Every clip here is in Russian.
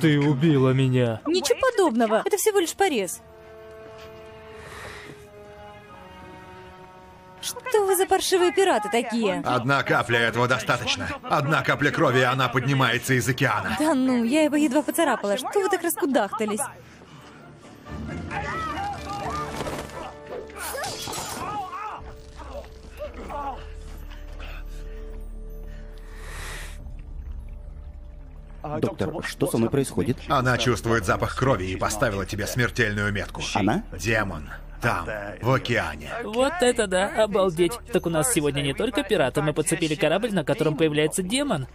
Ты убила меня. Ничего подобного. Это всего лишь порез. Что вы за паршивые пираты такие? Одна капля этого достаточно. Одна капля крови, и она поднимается из океана. Да ну, я его едва поцарапала. Что вы так раскудахтались? Доктор, что со мной происходит? Она чувствует запах крови и поставила тебе смертельную метку. Она? Демон. Там, в океане. Вот это да, обалдеть. Так у нас сегодня не только пираты, мы подцепили корабль, на котором появляется демон.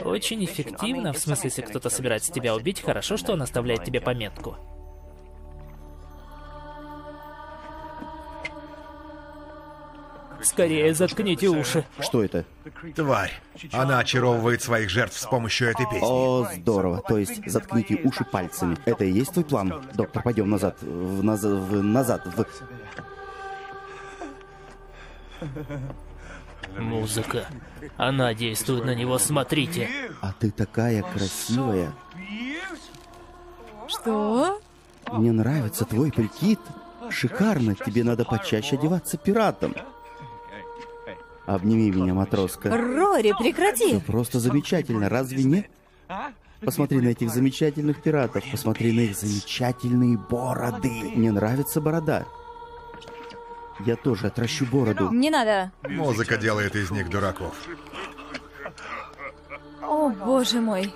Очень эффективно, в смысле, если кто-то собирается тебя убить, хорошо, что он оставляет тебе пометку. Скорее заткните уши. Что это? Тварь. Она очаровывает своих жертв с помощью этой песни. О, здорово. То есть заткните уши пальцами. Это и есть твой план? Доктор, пойдем назад. Назад. Музыка. Она действует на него, смотрите. А ты такая красивая. Что? Мне нравится твой прикид. Шикарно. Тебе надо почаще одеваться пиратом. Обними меня, матроска. Рори, прекрати! Это просто замечательно, разве нет? Посмотри на этих замечательных пиратов. Посмотри на их замечательные бороды. Мне нравится борода. Я тоже отращу бороду. Не надо. Музыка делает из них дураков. О, боже мой.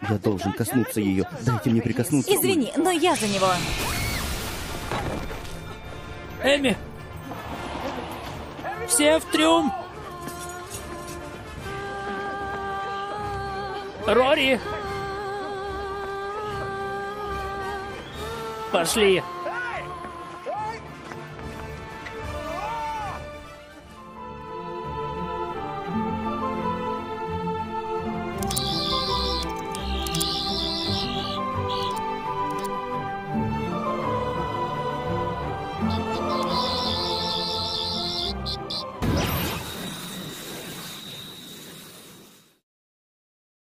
Я должен коснуться ее. Дайте мне прикоснуться. Извини, но я за него. Эми! Все в трюм! Рори! Пошли!